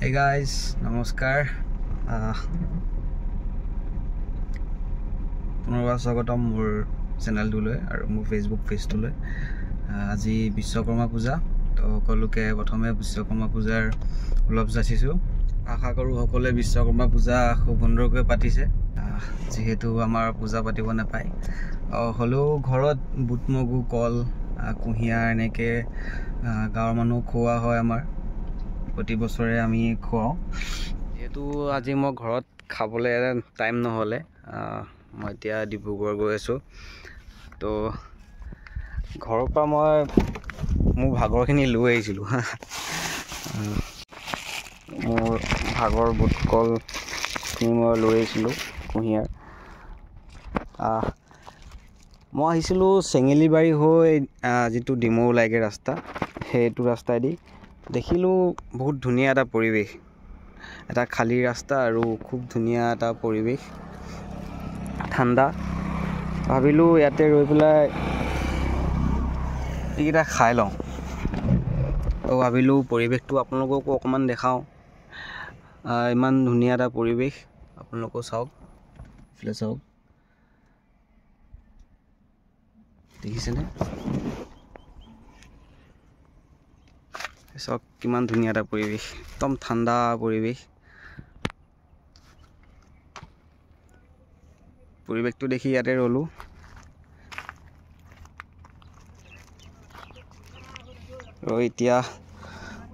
Hey guys, নমস্কাৰ পুনৰবাৰ স্বাগতম মোৰ চেনেলটোলৈ আৰু মোৰ ফেচবুক পেজটোলৈ। আজি বিশ্বকৰ্মা পূজা, তো সকলোকে প্ৰথমে বিশ্বকৰ্মা পূজাৰ অলপ যাচিছোঁ। আশা কৰোঁ সকলোৱে বিশ্বকৰ্মা পূজা খুব সুন্দৰকৈ পাতিছে, যিহেতু আমাৰ পূজা পাতিব নাপায়। হ'লেও ঘৰত বুট মগু কল কুঁহিয়াৰ এনেকৈ গাঁৱৰ মানুহ খোৱা হয়। আমাৰ প্ৰতি বছৰে আমি খুৱাওঁ। যিহেতু আজি মই ঘৰত খাবলৈ টাইম নহ'লে, মই এতিয়া ডিব্ৰুগড় গৈ আছোঁ। তো ঘৰৰ পৰা মই মোৰ ভাগৰখিনি লৈ আহিছিলোঁ। মোৰ ভাগৰ বুট কলখিনি মই লৈ আহিছিলোঁ, কুঁহিয়াৰ। মই আহিছিলোঁ চেঙেলীবাৰী হৈ যিটো ডিমৌ ওলাইগৈ ৰাস্তা, সেইটো ৰাস্তাইদি দেখিলোঁ বহুত ধুনীয়া এটা পৰিৱেশ, এটা খালী ৰাস্তা আৰু খুব ধুনীয়া এটা পৰিৱেশ, ঠাণ্ডা। ভাবিলোঁ ইয়াতে ৰৈ পেলাই এইকেইটা খাই লওঁ। তো ভাবিলোঁ পৰিৱেশটো আপোনালোককো অকণমান দেখাওঁ। ইমান ধুনীয়া এটা পৰিৱেশ, আপোনালোকেও চাওক, এইফালে চাওক, দেখিছেনে? চাওক কিমান ধুনীয়া এটা পৰিৱেশ, একদম ঠাণ্ডা পৰিৱেশ। পৰিৱেশটো দেখি ইয়াতে ৰ'লোঁ। এতিয়া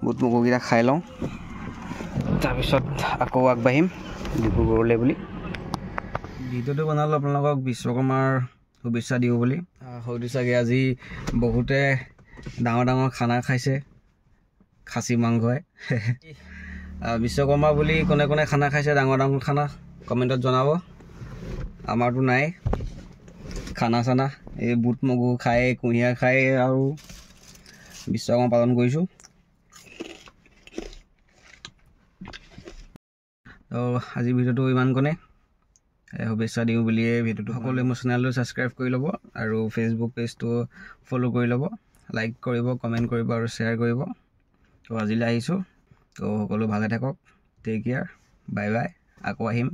বুট মগুকেইটা খাই লওঁ, তাৰপিছত আকৌ আগবাঢ়িম ডিব্ৰুগড়লৈ বুলি। ভিডিঅ'টো বনালোঁ আপোনালোকক বিশ্বকৰ্মাৰ শুভেচ্ছা দিওঁ বুলি। হয়তো চাগে আজি বহুতে ডাঙৰ ডাঙৰ খানা খাইছে, খাচী মাংসই। বিশ্বকৰ্মা বুলি কোনে কোনে খানা খাইছে, ডাঙৰ ডাঙৰ খানা, কমেণ্টত জনাব। আমাৰতো নাই খানা চানা, এই বুট মগু খাই কুঁহিয়াৰ খাই আৰু বিশ্বকৰ্মা পালন কৰিছোঁ। তো আজি ভিডিঅ'টো ইমানকণে, শুভেচ্ছা দিওঁ বুলিয়ে ভিডিঅ'টো। সকলোৱে মোৰ চেনেলটো ছাবস্ক্ৰাইব কৰি ল'ব আৰু ফেচবুক পেজটো ফ'ল' কৰি ল'ব, লাইক কৰিব, কমেণ্ট কৰিব আৰু শ্বেয়াৰ কৰিব। তো আজিলৈ আহিছোঁ। তো সকলো ভালে থাকক, টেক কেয়াৰ, বাই বাই, আকৌ আহিম।